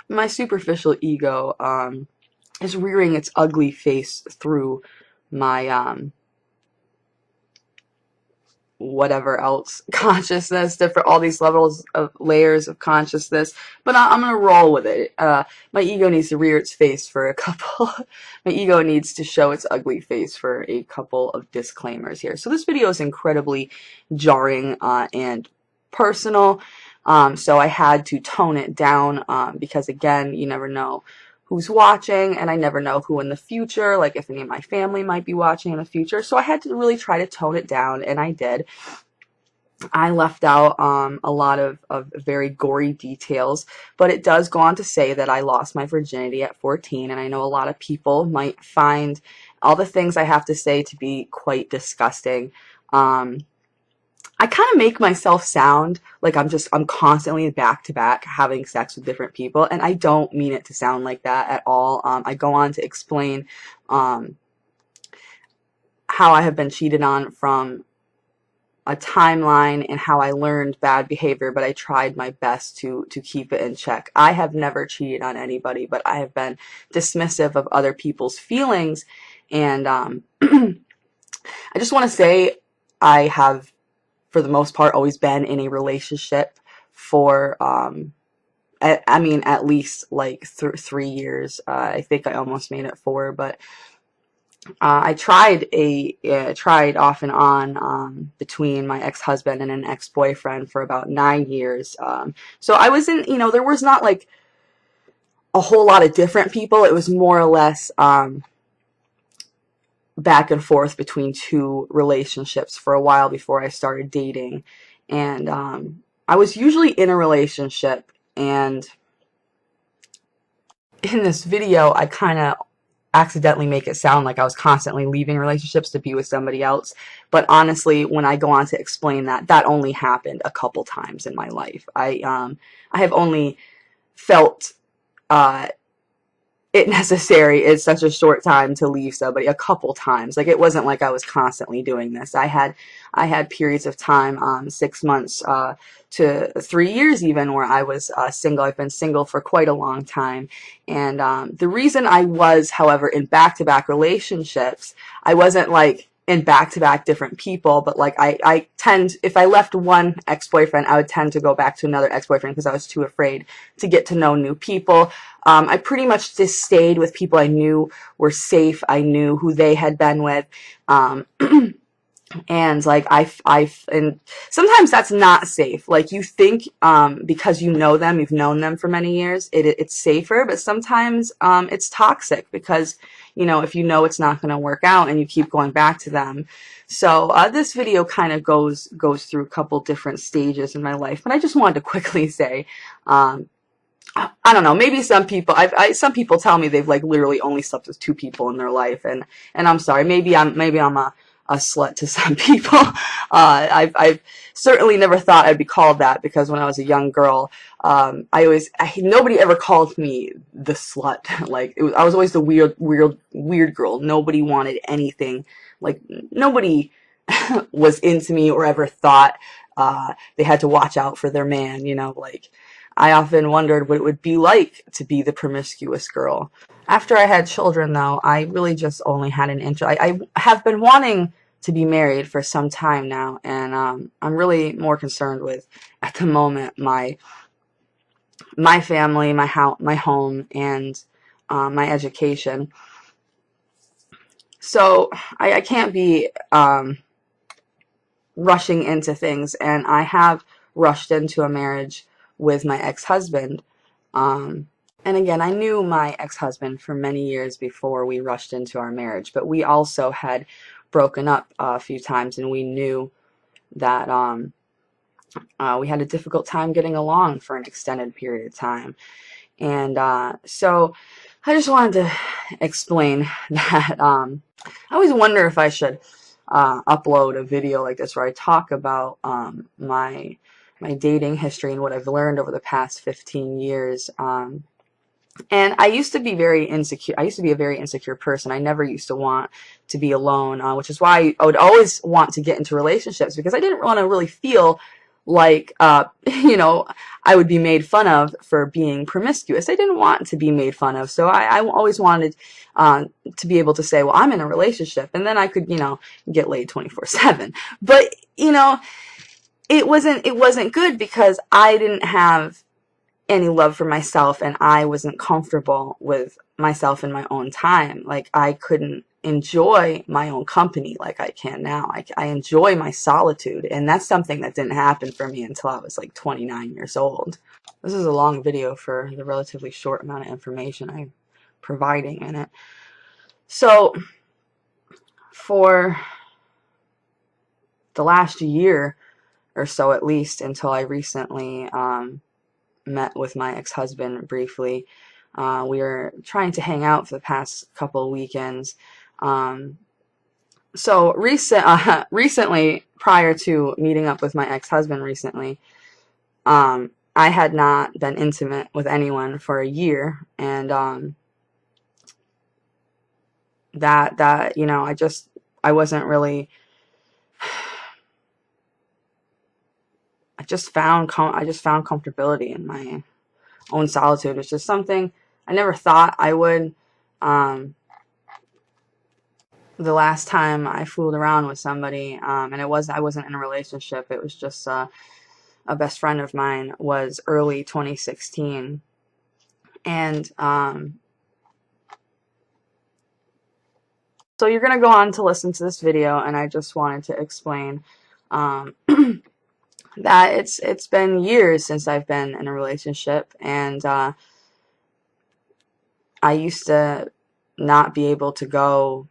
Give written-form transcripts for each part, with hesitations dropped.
my superficial ego is rearing its ugly face through my whatever else consciousness, different, all these levels of layers of consciousness, but I'm gonna roll with it. My ego needs to rear its face for a couple my ego needs to show its ugly face for a couple of disclaimers here. So this video is incredibly jarring and personal, so I had to tone it down because again, you never know who's watching, and I never know who in the future, like if any of my family might be watching in the future. So I had to really try to tone it down, and I did. I left out a lot of very gory details, but it does go on to say that I lost my virginity at 14, and I know a lot of people might find all the things I have to say to be quite disgusting. I kind of make myself sound like I'm constantly back to back having sex with different people, and I don't mean it to sound like that at all. I go on to explain how I have been cheated on from a timeline and how I learned bad behavior, but I tried my best to keep it in check. I have never cheated on anybody, but I have been dismissive of other people's feelings, and I just want to say I have, for the most part, always been in a relationship for, I mean, at least like 3 years. I think I almost made it 4, but I tried off and on between my ex-husband and an ex-boyfriend for about 9 years. So I wasn't, there was not like a whole lot of different people. It was more or less back and forth between 2 relationships for a while before I started dating. And I was usually in a relationship, and in this video I kind of accidentally make it sound like I was constantly leaving relationships to be with somebody else. But honestly, when I go on to explain that only happened a couple times in my life. I have only felt it necessary in such a short time to leave somebody a couple times. Like, it wasn't like I was constantly doing this. I had periods of time, 6 months to 3 years even, where I was single. I've been single for quite a long time. And the reason I was, however, in back-to-back relationships, I wasn't like in back-to-back different people, but like I tend, if I left one ex-boyfriend, I would tend to go back to another ex-boyfriend because I was too afraid to get to know new people. I pretty much just stayed with people I knew were safe. I knew who they had been with. And like and sometimes that's not safe. Like, you think because you know them, you've known them for many years, it's safer, but sometimes it's toxic because, if you know it's not going to work out and you keep going back to them. So this video kind of goes through a couple different stages in my life, but I just wanted to quickly say, I don't know, maybe some people, some people tell me they've like literally only slept with 2 people in their life, and I'm sorry, maybe I'm a slut to some people. I've certainly never thought I'd be called that, because when I was a young girl, nobody ever called me the slut. Like, I was always the weird girl. Nobody wanted anything. Like, nobody was into me or ever thought they had to watch out for their man. Like, I often wondered what it would be like to be the promiscuous girl. After I had children, though, I really just only had an interest. I have been wanting to be married for some time now, and I'm really more concerned with, at the moment, my family, my home, and my education. So I can't be rushing into things, and I have rushed into a marriage with my ex-husband. And again, I knew my ex-husband for many years before we rushed into our marriage, but we also had broken up a few times, and we knew that we had a difficult time getting along for an extended period of time. And so I just wanted to explain that I always wonder if I should upload a video like this where I talk about my dating history and what I've learned over the past 15 years. And I used to be very insecure. I used to be a very insecure person. I never used to want to be alone, which is why I would always want to get into relationships, because I didn't want to really feel like, you know, I would be made fun of for being promiscuous. I didn't want to be made fun of, so I always wanted to be able to say, well, I'm in a relationship, and then I could, you know, get laid 24/7. But, you know, it wasn't good because I didn't have any love for myself, and I wasn't comfortable with myself in my own time. Like, I couldn't enjoy my own company like I can now. I enjoy my solitude, and that's something that didn't happen for me until I was like 29 years old. This is a long video for the relatively short amount of information I'm providing in it. So for the last year or so, at least, until I recently met with my ex-husband briefly. We were trying to hang out for the past couple weekends. So recently, prior to meeting up with my ex-husband recently, I had not been intimate with anyone for a year, and that you know, I wasn't really. I just found comfortability in my own solitude. It's just something I never thought I would. Um, the last time I fooled around with somebody, and I wasn't in a relationship. It was just a best friend of mine. Was early 2016, and so you're gonna go on to listen to this video, and I just wanted to explain that it's been years since I've been in a relationship, and I used to not be able to go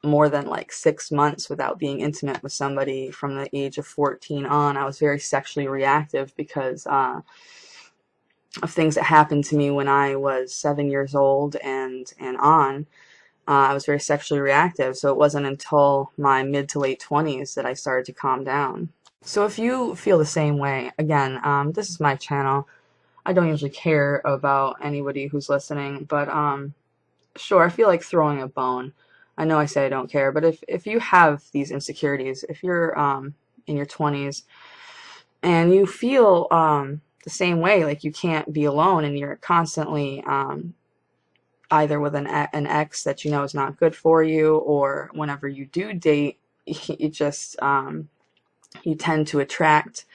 more than like 6 months without being intimate with somebody from the age of 14 on. I was very sexually reactive because of things that happened to me when I was 7 years old and on. I was very sexually reactive, so it wasn't until my mid to late 20s that I started to calm down. So if you feel the same way, again, this is my channel. I don't usually care about anybody who's listening, but sure, I feel like throwing a bone. I know I say I don't care, but if you have these insecurities, if you're in your 20s and you feel the same way, like you can't be alone and you're constantly either with an ex that you know is not good for you, or whenever you do date, you just you tend to attract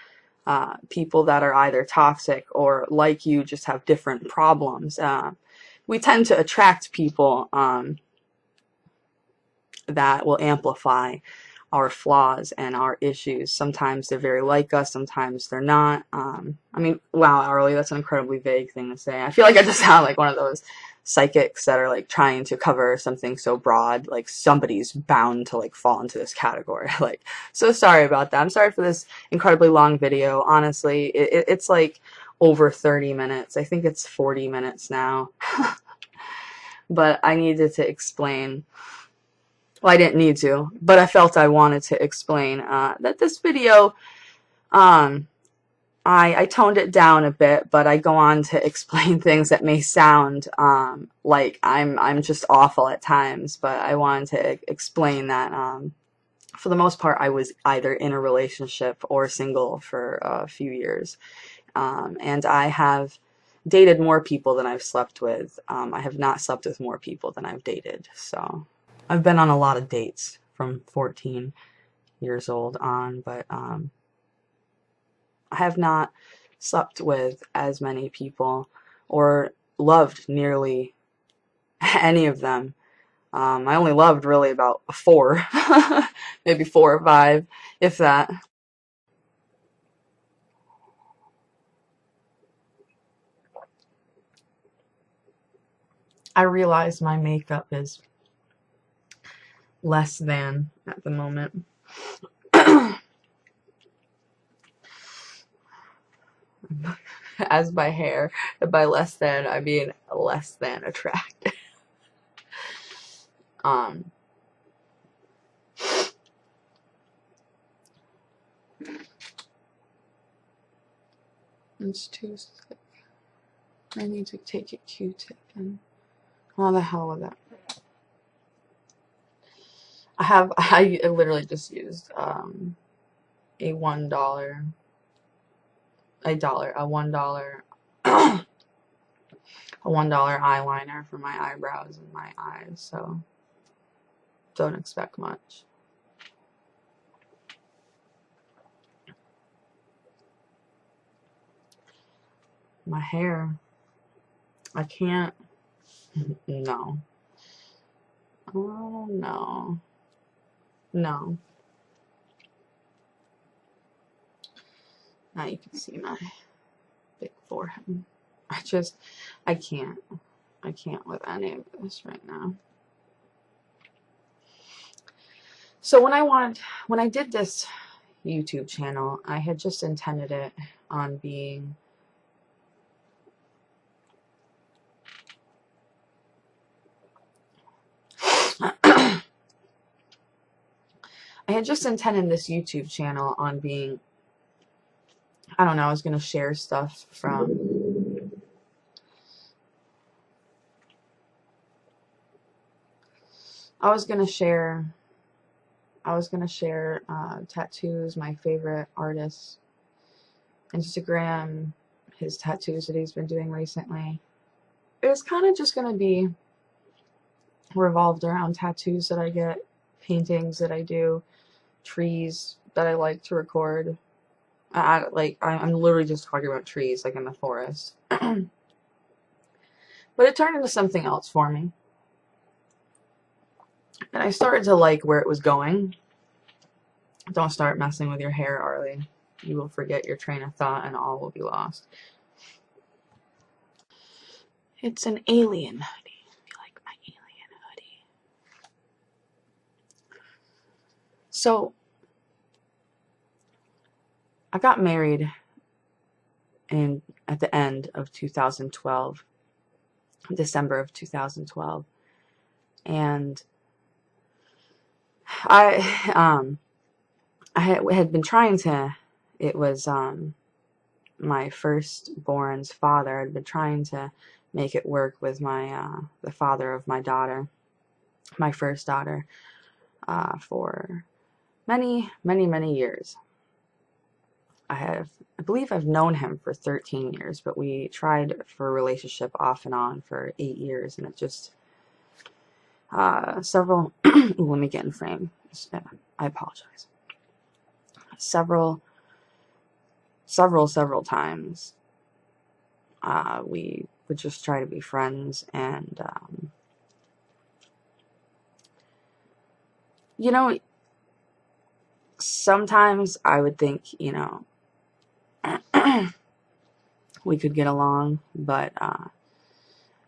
people that are either toxic or, like you, just have different problems. We tend to attract people that will amplify our flaws and our issues. Sometimes they're very like us, sometimes they're not. I mean, wow, Arlie, that's an incredibly vague thing to say. I feel like I just sound like one of those psychics that are like trying to cover something so broad, like somebody's bound to like fall into this category. Like, so sorry about that. I'm sorry for this incredibly long video. Honestly, it's like over 30 minutes. I think it's 40 minutes now. But I needed to explain. Well, I didn't need to, but I felt I wanted to explain that this video, I toned it down a bit, but I go on to explain things that may sound like I'm just awful at times. But I wanted to explain that for the most part, I was either in a relationship or single for a few years, and I have dated more people than I've slept with. I have not slept with more people than I've dated, so. I've been on a lot of dates from 14 years old on, but I have not slept with as many people or loved nearly any of them. I only loved really about 4, maybe 4 or 5, if that. I realize my makeup is less than at the moment. As by hair, and by less than, I mean less than attractive. It's too thick. I need to take a Q-tip and how the hell with that? I literally just used a $1 a $1 eyeliner for my eyebrows and my eyes, so don't expect much. My hair, I can't, no. Oh, no. No. Now you can see my big forehead. I can't. I can't with any of this right now. So when I did this YouTube channel, I had just intended it on being I had just intended this YouTube channel on being, I don't know, I was going to share stuff from, I was going to share tattoos, my favorite artists, Instagram, his tattoos that he's been doing recently. It was kind of just going to be revolved around tattoos that I get, paintings that I do, trees that I like to record. I'm literally just talking about trees, like in the forest. But it turned into something else for me. And I started to like where it was going. Don't start messing with your hair, Arlie. You will forget your train of thought and all will be lost. It's an alien hoodie. If you like my alien hoodie. So, I got married at the end of 2012. December of 2012. And I had been trying to, it was my firstborn's father. I'd been trying to make it work with the father of my daughter, my first daughter, for many, many, many years. I believe I've known him for 13 years, but we tried for a relationship off and on for 8 years, and it just, several, let me get in frame. I apologize. Several times, we would just try to be friends, and, you know, sometimes I would think, you know, we could get along, but,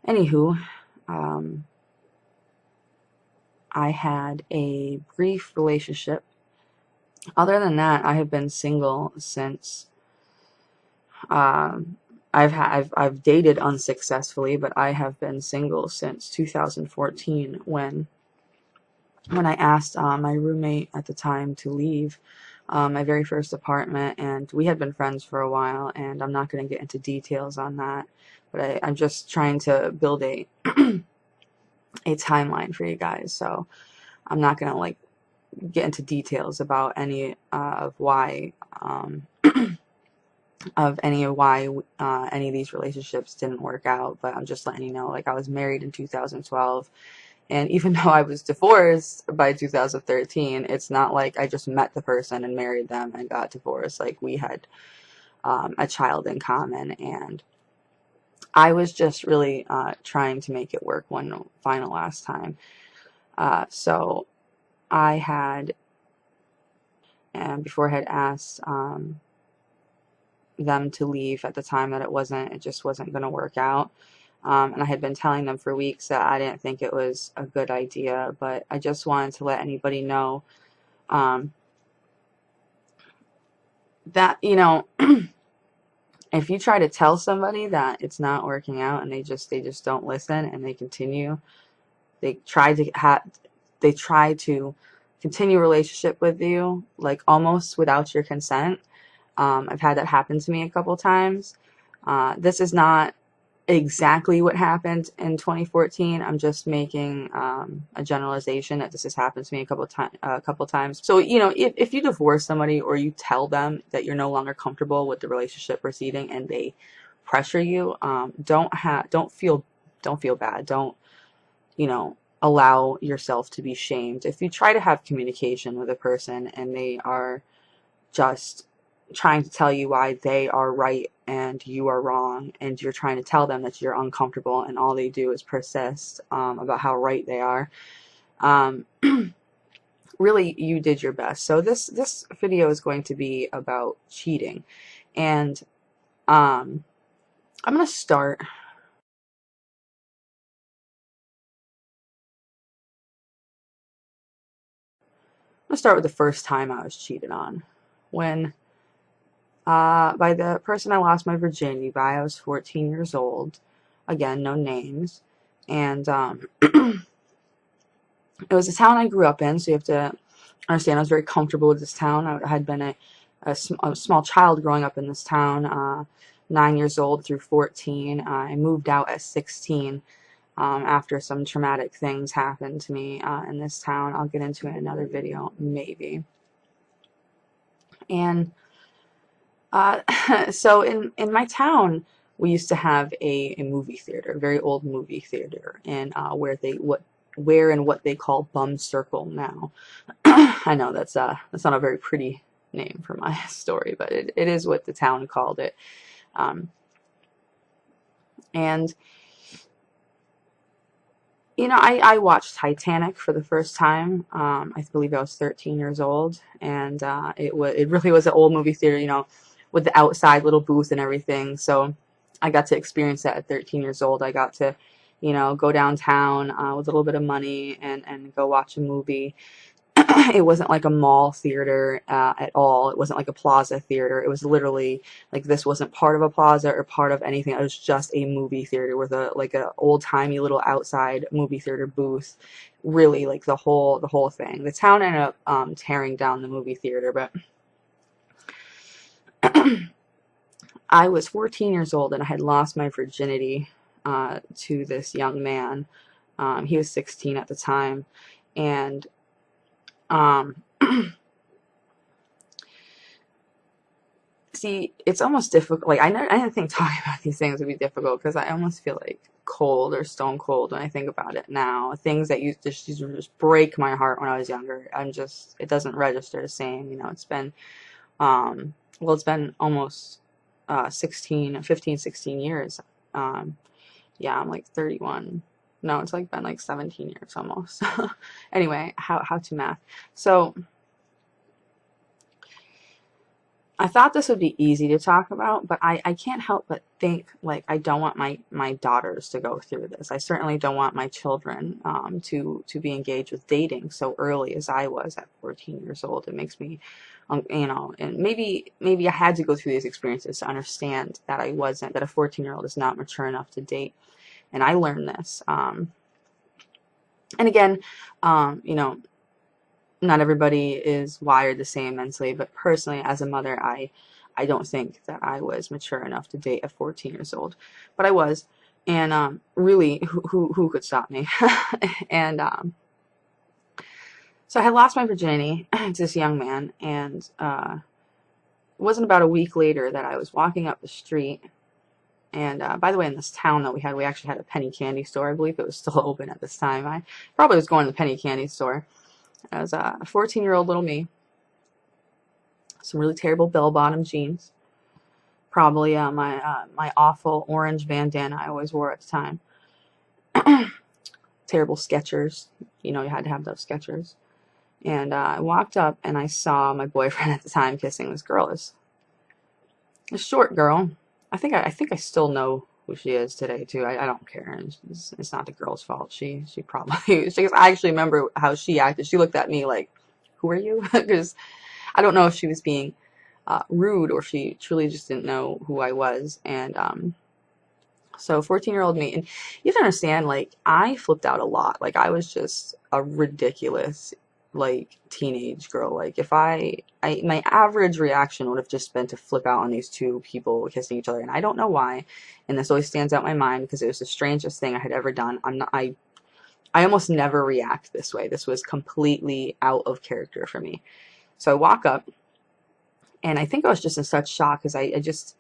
anywho, I had a brief relationship. Other than that, I have been single since, I've dated unsuccessfully, but I have been single since 2014 when I asked my roommate at the time to leave my very first apartment, and we had been friends for a while, and I'm not going to get into details on that, but I'm just trying to build a timeline for you guys, so I'm not going to like get into details about any of why any of these relationships didn't work out, but I'm just letting you know, like, I was married in 2012, and even though I was divorced by 2013, it's not like I just met the person and married them and got divorced. Like, we had a child in common, and I was just really trying to make it work one final last time. So I had, and before I had asked them to leave at the time, that it just wasn't going to work out. And I had been telling them for weeks that I didn't think it was a good idea, but I just wanted to let anybody know that, you know, if you try to tell somebody that it's not working out and they just don't listen and they continue, they try to continue a relationship with you, like almost without your consent. I've had that happen to me a couple times. This is not exactly what happened in 2014. I'm just making a generalization that this has happened to me a couple times. So, you know, if you divorce somebody or you tell them that you're no longer comfortable with the relationship proceeding and they pressure you, don't feel bad. Don't, you know, allow yourself to be shamed. If you try to have communication with a person and they are just trying to tell you why they are right and you are wrong, and you're trying to tell them that you're uncomfortable, and all they do is persist about how right they are, um, really, you did your best. So this video is going to be about cheating, and I'm gonna start. With the first time I was cheated on, when by the person I lost my virginity by. I was 14 years old. Again, no names. And it was a town I grew up in, so you have to understand I was very comfortable with this town. I had been a small child growing up in this town, 9 years old through 14. I moved out at 16 after some traumatic things happened to me in this town. I'll get into it in another video, maybe. And so in my town, we used to have a movie theater, a very old movie theater, and where and what they call Bum Circle now. I know that's not a very pretty name for my story, but it is what the town called it. And you know, I watched Titanic for the first time. I believe I was 13 years old, and it really was an old movie theater, you know, with the outside little booth and everything. So I got to experience that at 13 years old. I got to, you know, go downtown with a little bit of money and go watch a movie. It wasn't like a mall theater at all. It wasn't like a plaza theater. It was literally like, this wasn't part of a plaza or part of anything. It was just a movie theater with a old timey little outside movie theater booth. Really, like the whole thing. The town ended up tearing down the movie theater, but I was 14 years old and I had lost my virginity to this young man. He was 16 at the time, and see, it's almost difficult. Like, I didn't think talking about these things would be difficult, because I almost feel like cold or stone cold when I think about it now. Things that used to just break my heart when I was younger, it doesn't register the same. You know, it's been, well, it's been almost 16 years. Yeah, I'm like 31. No, it's like been like 17 years almost. Anyway, how to math. So I thought this would be easy to talk about, but I can't help but think, like, I don't want my daughters to go through this. I certainly don't want my children to be engaged with dating so early as I was at 14 years old. It makes me, you know, and maybe I had to go through these experiences to understand that that a 14-year-old is not mature enough to date. And I learned this. And again, you know, not everybody is wired the same mentally, but personally, as a mother, I don't think that I was mature enough to date at 14 years old, but I was, and really, who could stop me? And so I had lost my virginity to this young man, and it wasn't about a week later that I was walking up the street. And by the way, in this town that we actually had a penny candy store. I believe it was still open at this time. I probably was going to the penny candy store as a 14-year-old little me. Some really terrible bell-bottom jeans. Probably my awful orange bandana I always wore at the time. Terrible Skechers. You know, you had to have those Skechers. And I walked up and I saw my boyfriend at the time kissing this girl. This short girl. I think I still know who she is today too. I don't care. It's not the girl's fault. She probably I actually remember how she acted. She looked at me like, "Who are you?" Because I don't know if she was being rude or she truly just didn't know who I was. And so 14-year-old me, and you have to understand, like, I flipped out a lot. Like, I was just a ridiculous like teenage girl. Like if my average reaction would have just been to flip out on these two people kissing each other, and I don't know why, and this always stands out in my mind because it was the strangest thing I had ever done. I almost never react this way. This was completely out of character for me. So I walk up, and I think I was just in such shock because I just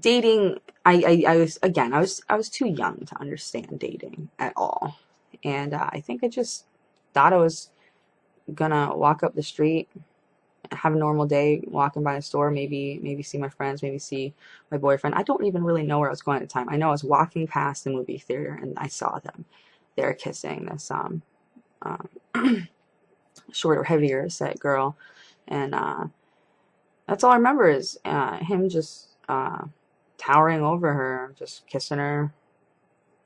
dating. I was, again, I was too young to understand dating at all, and I think I just thought I was gonna walk up the street, have a normal day, walking by a store, maybe see my friends, maybe see my boyfriend. I don't even really know where I was going at the time. I know I was walking past the movie theater and I saw them. They're kissing this um shorter, heavier set girl, and that's all I remember is him just towering over her, just kissing her.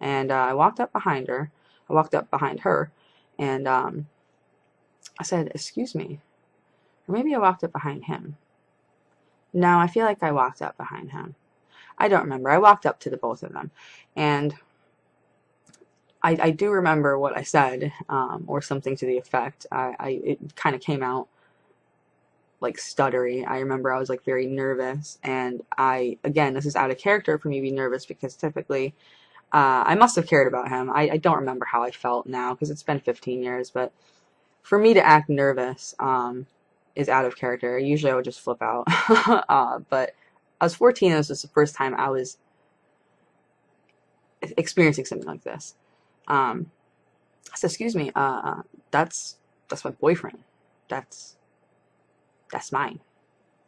And I walked up behind her. I walked up behind her, and I said, "Excuse me." Or maybe I walked up behind him. No, I feel like I walked up behind him. I don't remember. I walked up to the both of them, and I do remember what I said, or something to the effect. It kind of came out like stuttery. I remember I was like very nervous, and again, this is out of character for me to be nervous because typically I must have cared about him. I don't remember how I felt now because it's been 15 years, but for me to act nervous is out of character. Usually I would just flip out. But I was 14, and this was the first time I was experiencing something like this. I said, "Excuse me, that's my boyfriend. That's mine."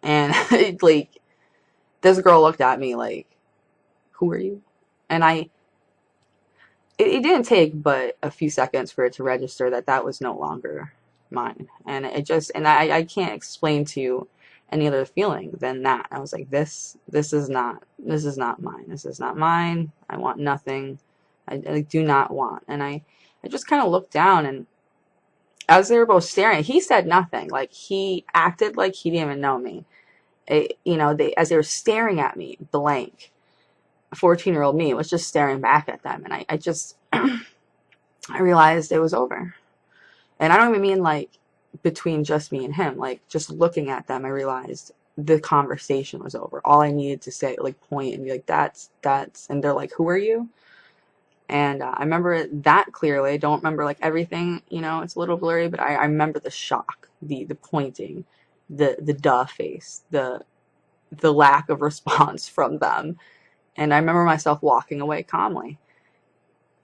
And like this girl looked at me like, "Who are you?" And it didn't take but a few seconds for it to register that that was no longer mine. And it just, and I can't explain to you any other feeling than that. I was like, this is not mine. This is not mine. I want nothing. I do not want. And I just kind of looked down, and as they were both staring, he said nothing. Like he acted like he didn't even know me. As they were staring at me, blank, 14-year-old me was just staring back at them, and I just I realized it was over. And I don't even mean like between just me and him, like just looking at them, I realized the conversation was over. All I needed to say, like point and be like, that's, and they're like, "Who are you?" And I remember it that clearly. I don't remember like everything, it's a little blurry, but I remember the shock, the pointing, the duh face, the lack of response from them. And I remember myself walking away calmly.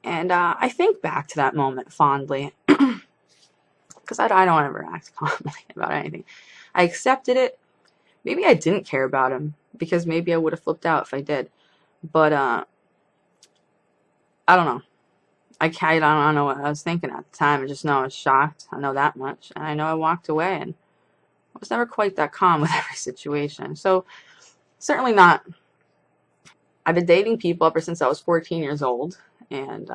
And I think back to that moment fondly because I don't ever act calmly about anything. I accepted it. Maybe I didn't care about him because maybe I would have flipped out if I did. But I don't know. I don't know what I was thinking at the time. I just know I was shocked. I know that much. And I know I walked away, and I was never quite that calm with every situation. So certainly not. I've been dating people ever since I was 14 years old. And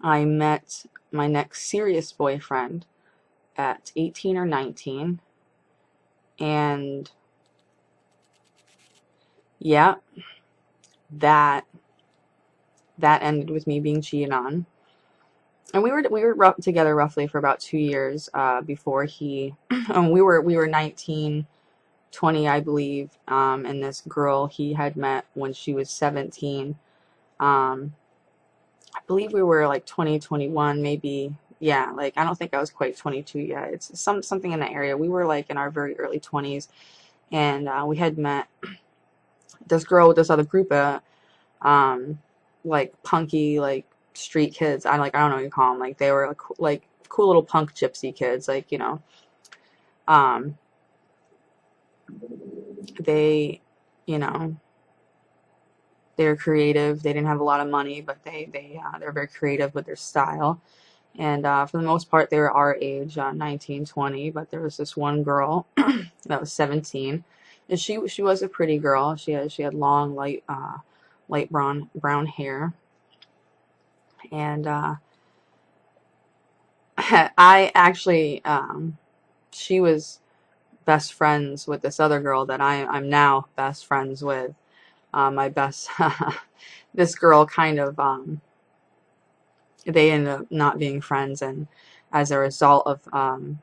I met my next serious boyfriend at 18 or 19. And yeah, that ended with me being cheated on. And we were together roughly for about 2 years before he we were 19, 20, I believe, and this girl he had met when she was 17. I believe we were like 20, 21, maybe. Yeah, like I don't think I was quite 22 yet. It's something in that area. We were like in our very early 20s, and we had met this girl with this other group of like punky, like street kids. I don't know what you call them. Like they were like cool little punk gypsy kids. Like um, they, you know, they're creative. They didn't have a lot of money, but they're very creative with their style. And for the most part, they were our age, 19, 20. But there was this one girl that was 17, and she was a pretty girl. She had long, light brown hair, and I actually she was best friends with this other girl that I'm now best friends with. My best this girl kind of they ended up not being friends, and as a result of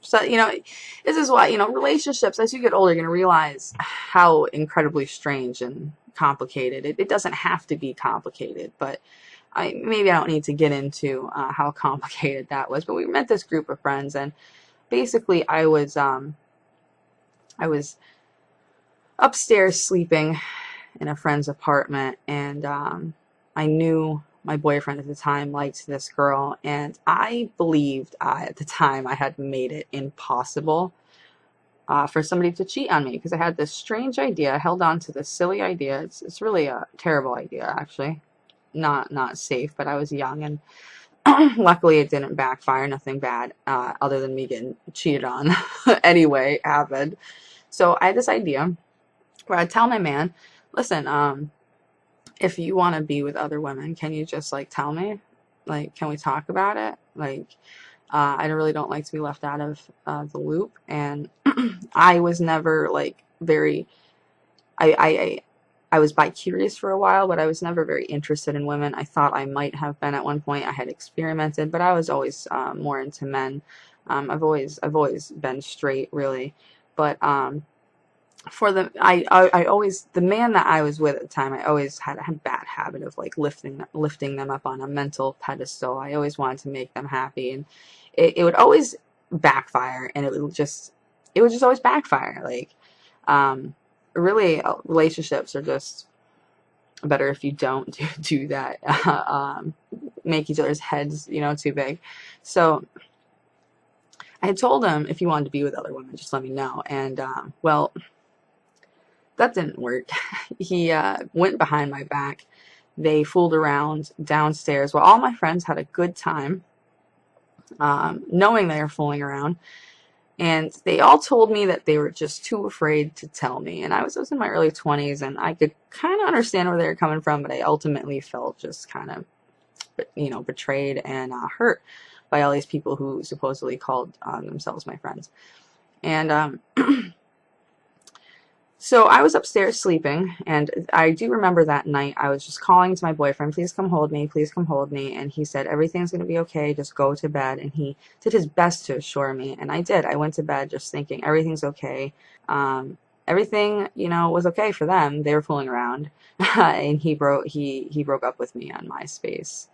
so, this is why, relationships, as you get older, you're going to realize how incredibly strange and complicated. It doesn't have to be complicated, but maybe I don't need to get into how complicated that was. But we met this group of friends, and basically I was upstairs sleeping in a friend's apartment, and I knew my boyfriend at the time liked this girl, and I believed at the time I had made it impossible for somebody to cheat on me, because I had this strange idea. I held on to this silly idea. It's really a terrible idea, actually. Not safe, but I was young, and luckily it didn't backfire. Nothing bad other than me getting cheated on anyway happened. So I had this idea where I'd tell my man, listen, if you want to be with other women, can you just like tell me? Like, can we talk about it? Like, I really don't like to be left out of the loop. And I was never like very, I was bi-curious for a while, but I was never very interested in women. I thought I might have been at one point. I had experimented, but I was always more into men. I've always been straight, really. But for the I always, the man that I was with at the time, I always had a bad habit of like lifting them up on a mental pedestal. I always wanted to make them happy, and it would always backfire, and it would just always backfire. Like really, relationships are just better if you don't do that. Make each other's heads, too big. So I had told him, if you wanted to be with other women, just let me know. And well, that didn't work. He went behind my back. They fooled around downstairs while all my friends had a good time, knowing they were fooling around. And they all told me that they were just too afraid to tell me. And I was in my early 20s, and I could kind of understand where they were coming from, but I ultimately felt just kind of, betrayed and hurt by all these people who supposedly called themselves my friends. And so I was upstairs sleeping, and I do remember that night I was just calling to my boyfriend, please come hold me, please come hold me. And he said, everything's going to be okay, just go to bed. And he did his best to assure me, and I did. I went to bed just thinking everything's okay. Everything, was okay for them. They were fooling around. And he broke up with me on MySpace.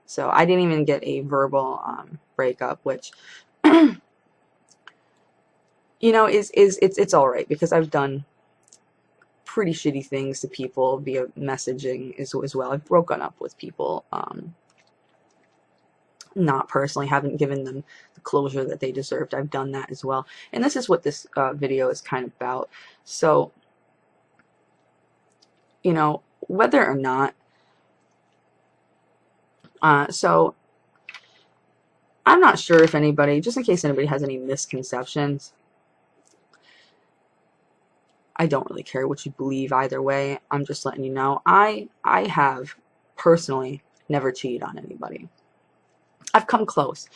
So I didn't even get a verbal breakup, which it's all right, because I've done pretty shitty things to people via messaging as well. I've broken up with people, not personally, haven't given them the closure that they deserved. I've done that as well. And this is what this video is kind of about. So, whether or not, so I'm not sure if anybody, just in case anybody has any misconceptions, I don't really care what you believe either way. I'm just letting you know. I have personally never cheated on anybody. I've come close.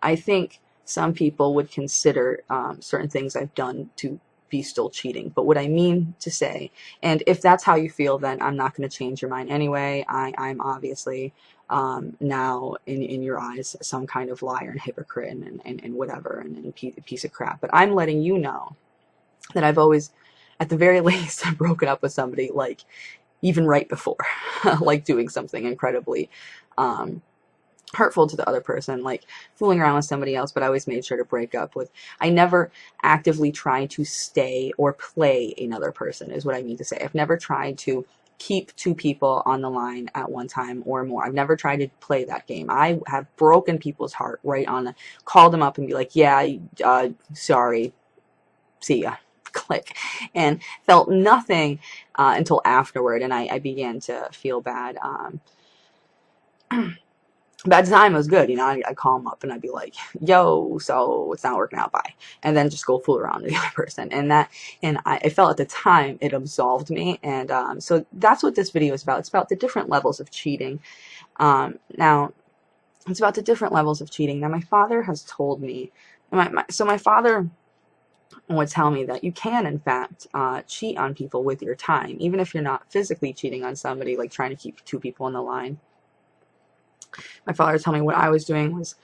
I think some people would consider certain things I've done to be still cheating. But what I mean to say, and if that's how you feel, then I'm not going to change your mind anyway. I'm obviously now in your eyes some kind of liar and hypocrite and whatever and a piece of crap. But I'm letting you know that I've always, at the very least, broken up with somebody, like, even right before, like doing something incredibly hurtful to the other person, like fooling around with somebody else, but I always made sure to break up with. I never actively tried to stay or play another person, is what I mean to say. I've never tried to keep two people on the line at one time or more. I've never tried to play that game. I have broken people's heart right on the, called them up and be like, yeah, sorry, see ya. Click, and felt nothing until afterward, and I began to feel bad. But at the time it was good, I'd call them up and I'd be like, yo, so it's not working out, bye. And then just go fool around with the other person. And I felt at the time it absolved me. And so that's what this video is about. It's about the different levels of cheating. Now, it's about the different levels of cheating. Now, my father has told me, so my father would tell me that you can, in fact, cheat on people with your time, even if you're not physically cheating on somebody, like trying to keep two people on the line. My father would tell me what I was doing was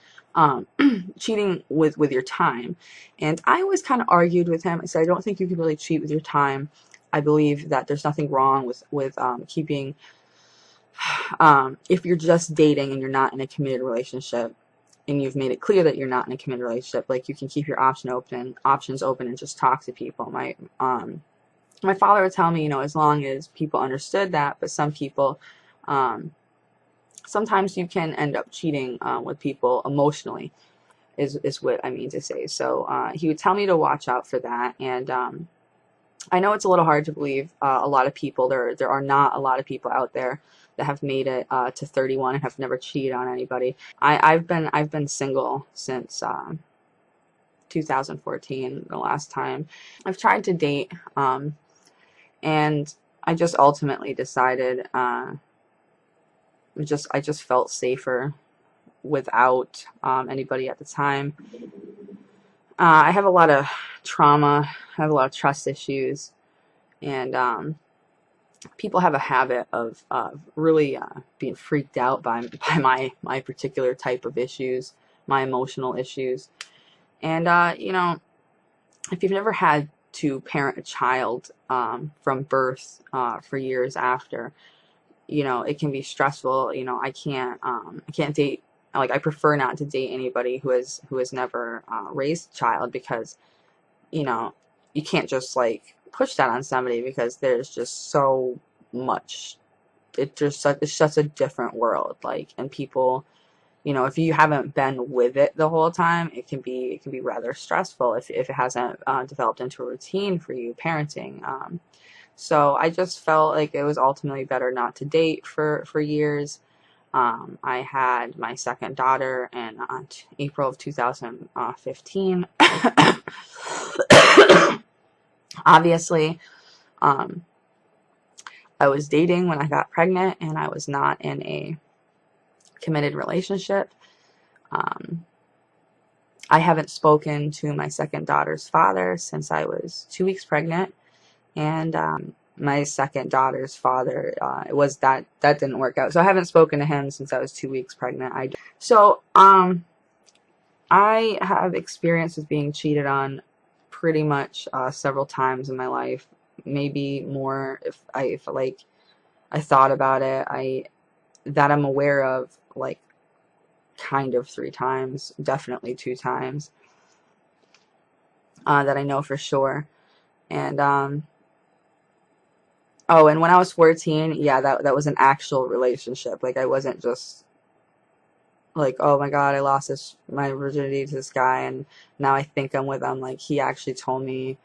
cheating with your time. And I always kind of argued with him. I said, I don't think you can really cheat with your time. I believe that there's nothing wrong with keeping, if you're just dating and you're not in a committed relationship, and you've made it clear that you're not in a committed relationship, like, you can keep your options open and just talk to people. My father would tell me, as long as people understood that, but some people, sometimes you can end up cheating with people emotionally, is what I mean to say. So he would tell me to watch out for that. And I know it's a little hard to believe. A lot of people, there are not a lot of people out there that have made it to 31 and have never cheated on anybody. I've been single since 2014, the last time. I've tried to date, and I just ultimately decided I just felt safer without anybody at the time. I have a lot of trauma. I have a lot of trust issues, and people have a habit of really being freaked out by my particular type of issues, my emotional issues. And if you've never had to parent a child from birth for years after, it can be stressful. I can't date. Like, I prefer not to date anybody who has never raised a child, because you can't just like push that on somebody, because there's just so much. It's such a different world. Like, and people, if you haven't been with it the whole time, it can be rather stressful if it hasn't developed into a routine for you parenting. So I just felt like it was ultimately better not to date for years. I had my second daughter in April of 2015. Obviously, I was dating when I got pregnant, and I was not in a committed relationship. I haven't spoken to my second daughter's father since I was 2 weeks pregnant, and my second daughter's father, that didn't work out. So I haven't spoken to him since I was 2 weeks pregnant. I have experience with being cheated on pretty much several times in my life, maybe more if I thought about it. That I'm aware of, like, kind of 3 times, definitely 2 times, that I know for sure. And oh, and when I was 14, yeah, that was an actual relationship. Like, I wasn't just like, oh my God, I lost my virginity to this guy, and now I think I'm with him. Like, he actually told me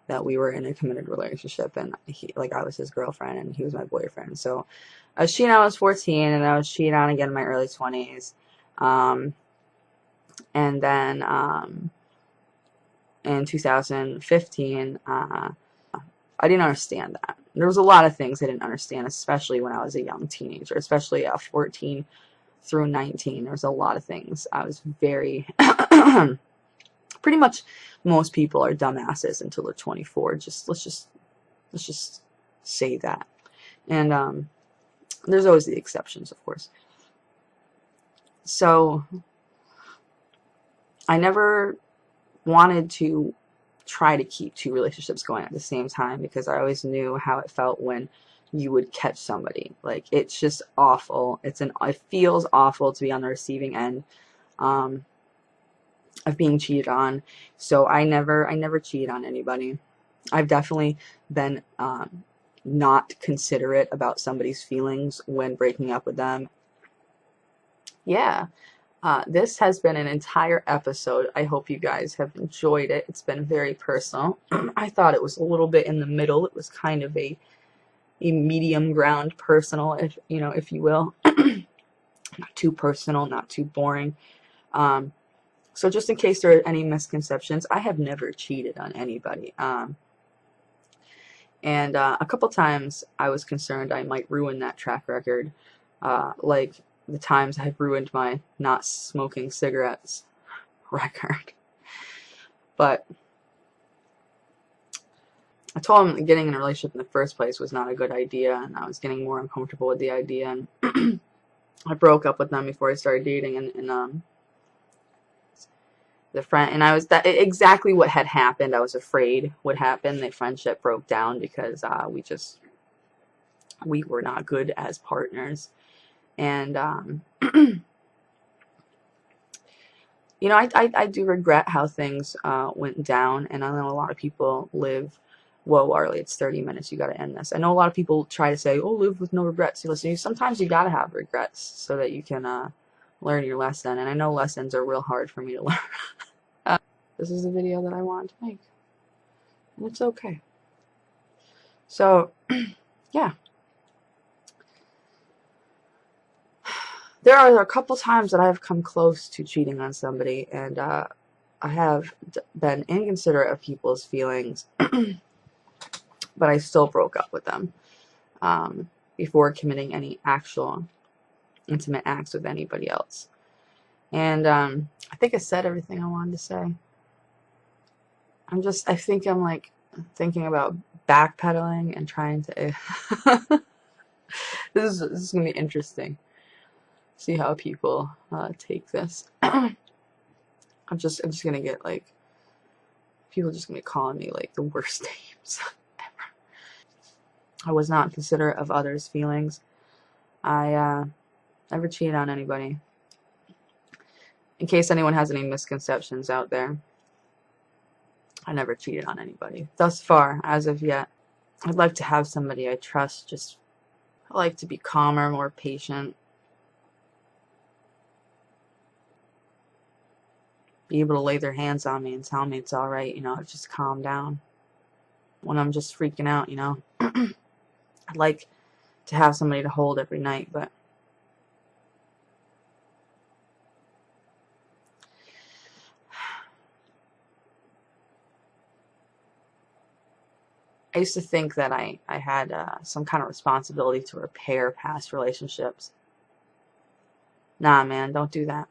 that we were in a committed relationship, and I was his girlfriend and he was my boyfriend. So I was cheating on when I was 14, and I was cheating on again in my early 20s. And then in 2015, I didn't understand that. There was a lot of things I didn't understand, especially when I was a young teenager, especially at 14 through 19. There was a lot of things. I was very, pretty much most people are dumbasses until they're 24. Let's just say that. And there's always the exceptions, of course. So I never wanted to try to keep 2 relationships going at the same time, because I always knew how it felt when you would catch somebody. Like, it's just awful. It feels awful to be on the receiving end of being cheated on. So I never cheated on anybody. I've definitely been not considerate about somebody's feelings when breaking up with them. Yeah. This has been an entire episode. I hope you guys have enjoyed it. It's been very personal. I thought it was a little bit in the middle. It was kind of a medium ground personal, if you will. Not too personal, not too boring. So just in case there are any misconceptions, I have never cheated on anybody. And a couple times I was concerned I might ruin that track record, like the times I've ruined my not smoking cigarettes record. But I told him that getting in a relationship in the first place was not a good idea, and I was getting more uncomfortable with the idea. And I broke up with them before I started dating, and the friend, and I was that exactly what had happened. I was afraid would happen. The friendship broke down because we were not good as partners, and you know, I do regret how things went down, and I know a lot of people live. Whoa, Arlie, it's 30 minutes. You got to end this. I know a lot of people try to say, "Oh, live with no regrets." See, listen, sometimes you got to have regrets so that you can learn your lesson. And I know lessons are real hard for me to learn. This is the video that I wanted to make, and it's okay. So, yeah. There are a couple times that I have come close to cheating on somebody, and I have been inconsiderate of people's feelings, but I still broke up with them before committing any actual intimate acts with anybody else. And I think I said everything I wanted to say. I think I'm like thinking about backpedaling and trying to. This is gonna be interesting. See how people take this. I'm just gonna get like people just gonna be calling me like the worst names ever. I was not considerate of others' feelings. I never cheated on anybody. In case anyone has any misconceptions out there, I never cheated on anybody. Thus far, as of yet. I'd like to have somebody I trust. I like to be calmer, more patient. Be able to lay their hands on me and tell me it's alright, you know, just calm down. When I'm just freaking out, you know. I'd like to have somebody to hold every night, but I used to think that I had some kind of responsibility to repair past relationships. Nah, man, don't do that.